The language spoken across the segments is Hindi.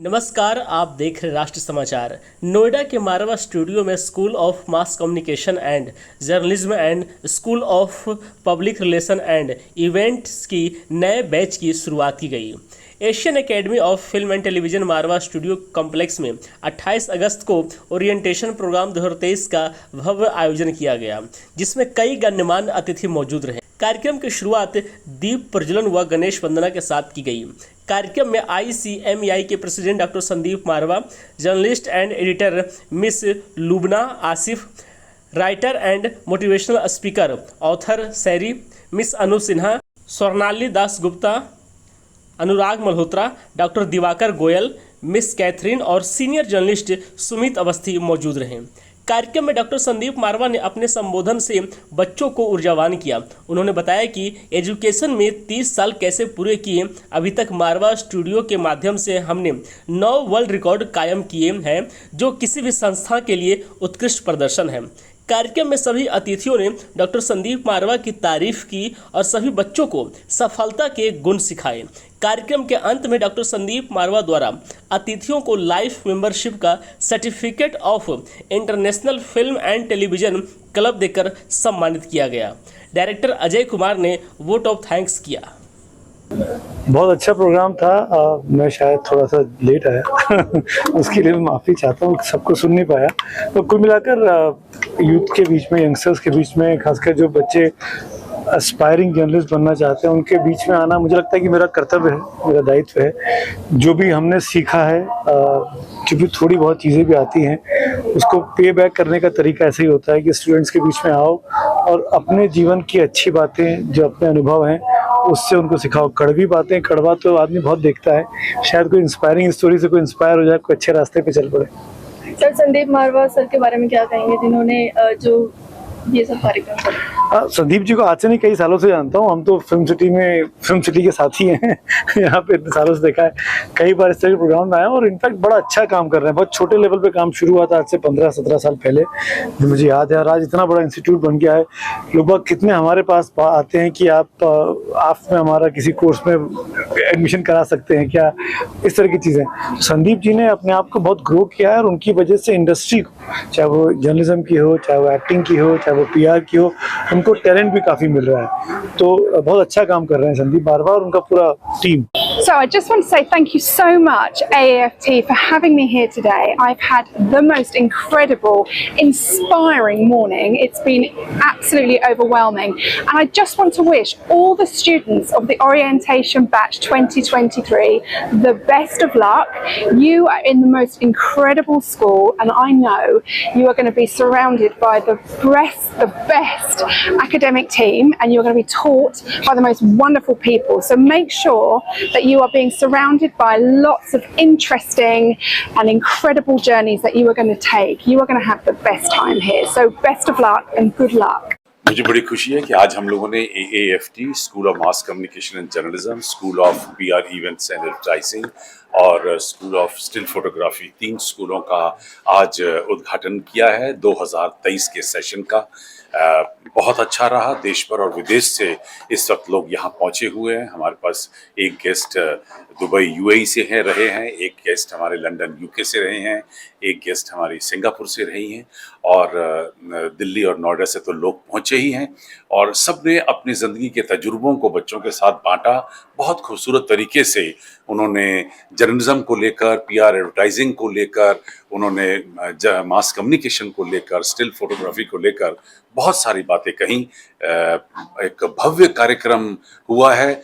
नमस्कार, आप देख रहे राष्ट्र समाचार। नोएडा के मारवा स्टूडियो में school of mass communication and journalism and school of public relation and events की नए बैच की शुरुआत की गई। Asian academy of film and television Marwah studio complex में 28 अगस्त को ओरिएंटेशन प्रोग्राम 2023 का भव्य आयोजन किया गया, जिसमें कई गण्यमान्य अतिथि मौजूद रहे। कार्यक्रम की शुरुआत दीप प्रज्वलन व गणेश वंदना के साथ की गई। कार्यक्रम में ICMEI के president doctor Sandeep Marwah, journalist and editor miss Lubna Asif, writer and motivational speaker author सैरी miss Anu Sinha, Swarnali Das Gupta, Anurag Malhotra, doctor Diwakar Goyal, miss Catherine और सीनियर जर्नलिस्ट सुमित अवस्थी मौजूद रहे। कार्यक्रम में डॉक्टर संदीप मारवा ने अपने संबोधन से बच्चों को ऊर्जावान किया। उन्होंने बताया कि एजुकेशन में 30 साल कैसे पूरे किए। अभी तक मारवा स्टूडियो के माध्यम से हमने 9 वर्ल्ड रिकॉर्ड कायम किए हैं, जो किसी भी संस्था के लिए उत्कृष्ट प्रदर्शन है। कार्यक्रम में सभी अतिथियों ने डॉक्टर संदीप मारवा की तारीफ की और सभी बच्चों को सफलता के गुण सिखाए। कार्यक्रम के अंत में डॉक्टर संदीप मारवा द्वारा अतिथियों को लाइफ मेंबरशिप का certificate of international film and television club देकर सम्मानित किया गया। डायरेक्टर अजय कुमार ने वोट ऑफ थैंक्स किया। बहुत अच्छा प्रोग्राम था। मैं शायद थोड़ा सा लेट आया उसके लिए मैं माफ़ी चाहता हूँ, सबको सुन नहीं पाया। तो कुल मिलाकर यूथ के बीच में, यंगस्टर्स के बीच में, खासकर जो बच्चे एस्पायरिंग जर्नलिस्ट बनना चाहते हैं, उनके बीच में आना मुझे लगता है कि मेरा कर्तव्य है, मेरा दायित्व है। जो भी हमने सीखा है, क्योंकि थोड़ी बहुत चीज़ें भी आती हैं, उसको पे बैक करने का तरीका ऐसे ही होता है कि स्टूडेंट्स के बीच में आओ और अपने जीवन की अच्छी बातें, जो अपने अनुभव हैं, उससे उनको सिखाओ। कड़वी बातें, कड़वा तो आदमी बहुत देखता है, शायद कोई इंस्पायरिंग स्टोरी से कोई इंस्पायर हो जाए, कोई अच्छे रास्ते पे चल पड़े। सर, संदीप मारवा सर के बारे में क्या कहेंगे, जिन्होंने जो ये सब कार्यक्रम करा? संदीप जी को आज से नहीं, कई सालों से जानता हूँ। हम तो फिल्म सिटी के साथी हैं यहाँ पे इतने सालों से देखा है, कई बार इस तरह के प्रोग्राम में आया और इनफैक्ट बड़ा अच्छा काम कर रहे हैं। बहुत छोटे लेवल पे काम शुरू हुआ था आज से 15-17 साल पहले, मुझे याद है। और आज इतना बड़ा इंस्टीट्यूट बन गया है। लोग कितने हमारे पास आते हैं कि आप में हमारा किसी कोर्स में एडमिशन करा सकते हैं क्या, इस तरह की चीज़ें। संदीप जी ने अपने आप को बहुत ग्रो किया है और उनकी वजह से इंडस्ट्री को, चाहे वो जर्नलिज्म की हो, चाहे वो एक्टिंग की हो, चाहे वो PR की हो, उनको टैलेंट भी काफ़ी मिल रहा है। तो बहुत अच्छा काम कर रहे हैं संदीप मारवा और उनका पूरा team. So I just want to say thank you so much, AAFT, for having me here today. I've had the most incredible, inspiring morning. It's been absolutely overwhelming. And I just want to wish all the students of the Orientation Batch 2023 the best of luck. You are in the most incredible school, and I know you are going to be surrounded by the best academic team, and you're going to be taught by the most wonderful people. So make sure that you are being surrounded by lots of interesting and incredible journeys that you are going to take. You are going to have the best time here. So best of luck and good luck. मुझे बड़ी खुशी है कि आज हम लोगों ने AAFT, school of mass communication and journalism, school of PR events and advertising और स्कूल ऑफ स्टिल फोटोग्राफी, 3 स्कूलों का आज उद्घाटन किया है 2023 के सेशन का। बहुत अच्छा रहा। देश भर और विदेश से इस वक्त लोग यहाँ पहुँचे हुए हैं। हमारे पास एक गेस्ट दुबई UAE से रहे हैं, एक गेस्ट हमारे लंदन UK से रहे हैं, एक गेस्ट हमारी सिंगापुर से रही हैं और दिल्ली और नोएडा से तो लोग पहुँचे ही हैं। और सब ने अपनी ज़िंदगी के तजुर्बों को बच्चों के साथ बांटा। बहुत खूबसूरत तरीके से उन्होंने जर्नलिज्म को लेकर, PR एडवर्टाइजिंग को लेकर, उन्होंने मास कम्युनिकेशन को लेकर, स्टिल फोटोग्राफी को लेकर बहुत सारी बातें कहीं। एक भव्य कार्यक्रम हुआ है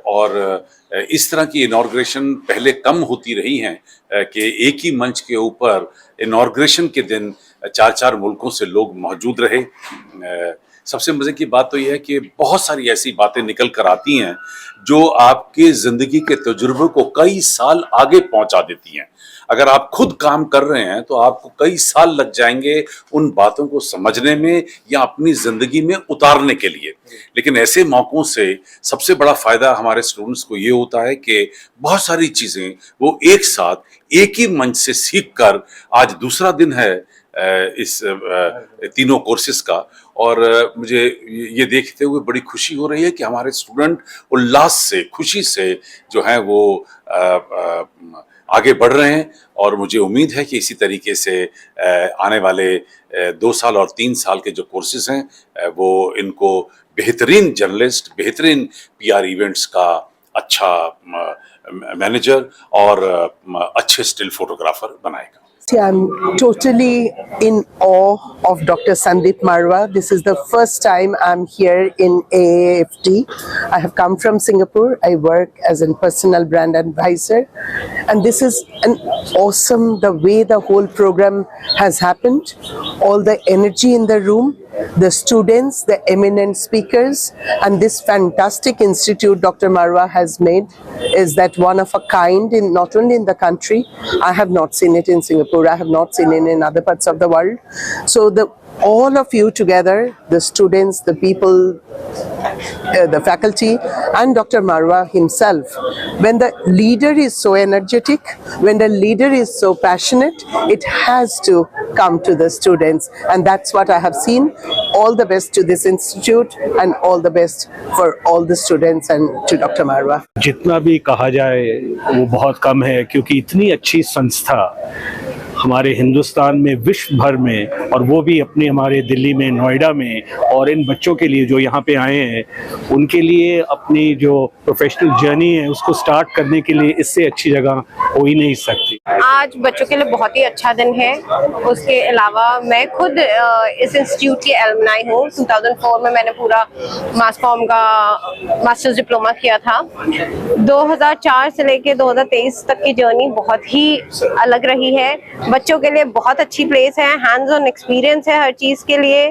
और इस तरह की इनॉर्ग्रेशन पहले कम होती रही हैं कि एक ही मंच के ऊपर इनॉर्ग्रेशन के दिन 4-4 मुल्कों से लोग मौजूद रहे। सबसे मज़े की बात तो यह है कि बहुत सारी ऐसी बातें निकल कर आती हैं जो आपके ज़िंदगी के तजुर्बे को कई साल आगे पहुंचा देती हैं। अगर आप खुद काम कर रहे हैं तो आपको कई साल लग जाएंगे उन बातों को समझने में या अपनी ज़िंदगी में उतारने के लिए। लेकिन ऐसे मौक़ों से सबसे बड़ा फ़ायदा हमारे स्टूडेंट्स को ये होता है कि बहुत सारी चीज़ें वो एक साथ एक ही मंच से सीख कर, आज दूसरा दिन है इस तीनों कोर्सेज का, और मुझे ये देखते हुए बड़ी खुशी हो रही है कि हमारे स्टूडेंट उल्लास से, खुशी से जो है वो आगे बढ़ रहे हैं और मुझे उम्मीद है कि इसी तरीके से आने वाले 2 साल और 3 साल के जो कोर्सेज हैं वो इनको बेहतरीन जर्नलिस्ट, बेहतरीन पीआर इवेंट्स का अच्छा मैनेजर और अच्छे स्टिल फोटोग्राफर बनाएगा। I'm totally in awe of Dr. Sandeep Marwa. This is the first time I'm here in AAFT. I have come from Singapore. I work as a personal brand advisor. And this is an awesome, the way the whole program has happened. All the energy in the room, the students, the eminent speakers, and this fantastic institute Dr. Marwa has made is that one of a kind in not only in the country. I have not seen it in Singapore. I have not seen it in other parts of the world. So all of you together, the students, the people, the faculty, and Dr. Marwa himself, when the leader is so energetic, when the leader is so passionate, it has to come to the students, and that's what I have seen. All the best to this institute and all the best for all the students and to Dr. Marwa. जितना भी कहा जाए वो बहुत कम है, क्योंकि इतनी अच्छी संस्था हमारे हिंदुस्तान में, विश्व भर में, और वो भी अपने हमारे दिल्ली में, नोएडा में, और इन बच्चों के लिए जो यहाँ पे आए हैं उनके लिए अपनी जो प्रोफेशनल जर्नी है उसको स्टार्ट करने के लिए इससे अच्छी जगह हो ही नहीं सकती। आज बच्चों के लिए बहुत ही अच्छा दिन है। उसके अलावा मैं खुद इस इंस्टीट्यूट की एलुमनाई हूँ। 2004 में मैंने पूरा मास कॉम का मास्टर्स डिप्लोमा किया था। 2004 से लेके 2023 तक की जर्नी बहुत ही अलग रही है। बच्चों के लिए बहुत अच्छी प्लेस है, हैंड्स ऑन एक्सपीरियंस है हर चीज के लिए।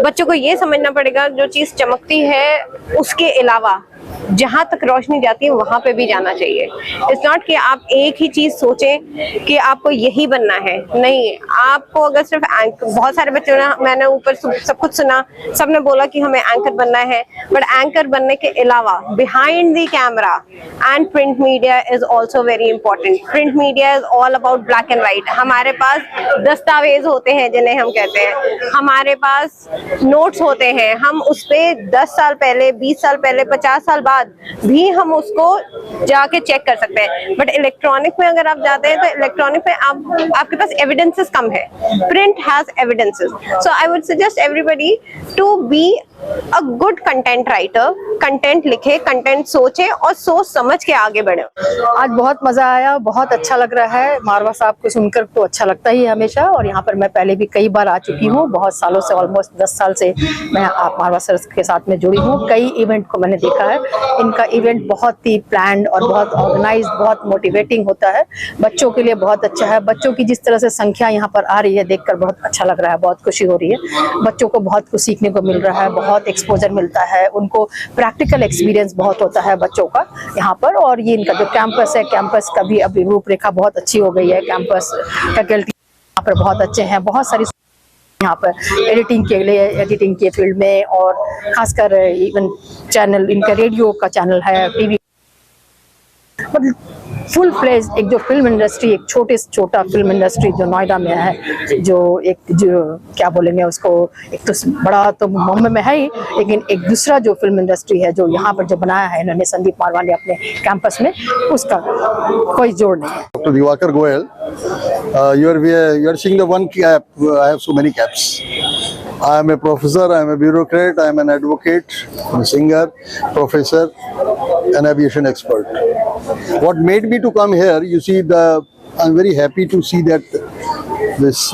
बच्चों को ये समझना पड़ेगा जो चीज चमकती है उसके अलावा जहाँ तक रोशनी जाती है वहां पे भी जाना चाहिए। इट्स नॉट कि आप एक ही चीज सोचें कि आपको यही बनना है, नहीं। आपको अगर सिर्फ एंकर, बहुत सारे बच्चों ने, मैंने ऊपर सब कुछ सुना, सबने बोला कि हमें एंकर बनना है, बट एंकर बनने के अलावा behind the camera and print media is also very important. Print media is all about black and white. हमारे पास दस्तावेज होते हैं जिन्हें हम कहते हैं, हमारे पास नोट्स होते हैं, हम उस पर 10 साल पहले, 20 साल पहले, 50 साल बाद भी हम उसको जाके चेक कर सकते हैं। बट इलेक्ट्रॉनिक में अगर आप जाते हैं तो इलेक्ट्रॉनिक में आपके पास एविडेंसेस कम है। Print has evidences. So I would suggest everybody to be a good content writer. Content लिखे, कंटेंट सोचे और सोच समझ के आगे बढ़े। आज बहुत मजा आया, बहुत अच्छा लग रहा है। मारवा साहब को सुनकर तो अच्छा लगता ही है हमेशा, और यहाँ पर मैं पहले भी कई बार आ चुकी हूँ। बहुत सालों से, ऑलमोस्ट 10 साल से मैं आप मारवा सर के साथ में जुड़ी हूँ। कई इवेंट को मैंने देखा है। इनका इवेंट बहुत ही प्लान्ड और बहुत ऑर्गेनाइज्ड, बहुत मोटिवेटिंग होता है। बच्चों के लिए बहुत अच्छा है। बच्चों की जिस तरह से संख्या यहाँ पर आ रही है देखकर बहुत अच्छा लग रहा है, बहुत खुशी हो रही है। बच्चों को बहुत कुछ सीखने को मिल रहा है, बहुत एक्सपोजर मिलता है उनको, प्रैक्टिकल एक्सपीरियंस बहुत होता है बच्चों का यहाँ पर। और ये इनका जो कैंपस है, कैंपस का भी अभी रूपरेखा बहुत अच्छी हो गई है। कैंपस फैकल्टी यहाँ पर बहुत अच्छे हैं, बहुत सारी यहाँ पर एडिटिंग के लिए, एडिटिंग के फील्ड में, और खासकर इवन चैनल इनका रेडियो का चैनल है, टीवी, मतलब फुल फ्लेज एक जो फिल्म इंडस्ट्री, एक छोटा फिल्म इंडस्ट्री जो नोएडा में है, जो क्या बोलेंगे उसको, एक तो बड़ा तो मुंबई में है ही, लेकिन एक दूसरा जो फिल्म इंडस्ट्री है जो यहाँ पर जो बनाया है इन्होंने संदीप मारवा ने अपने कैंपस में, उसका कोई जोड़ नहीं है। Dr. Diwakar Goel, you are seeing the one cap. I have so many caps. I am a professor, I am a bureaucrat, I am an advocate, a singer, professor, an aviation expert. What made me to come here, you see, I'm very happy to see that this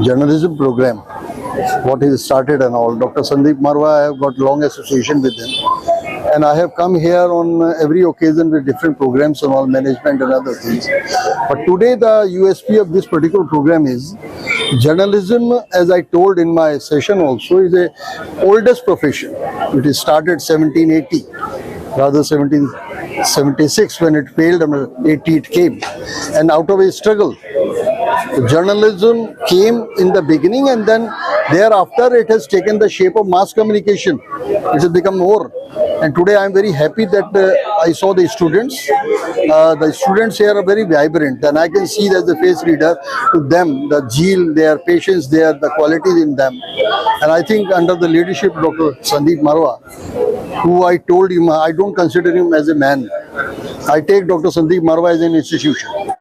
journalism program, what is started and all. Dr. Sandeep Marwa, I have got long association with him. And I have come here on every occasion with different programs on all management and other things. But today the USP of this particular program is journalism, as I told in my session also, is the oldest profession. It is started 1780, rather 1776 when it failed, and 80 it came. And out of a struggle, journalism came in the beginning, and then thereafter it has taken the shape of mass communication. It has become more. And today I am very happy that I saw the students. The students here are very vibrant, and I can see that the face reader to them, the zeal, their patience, their the qualities in them. And I think under the leadership of Dr. Sandeep Marwa, who I told him, I don't consider him as a man. I take Dr. Sandeep Marwa as an institution.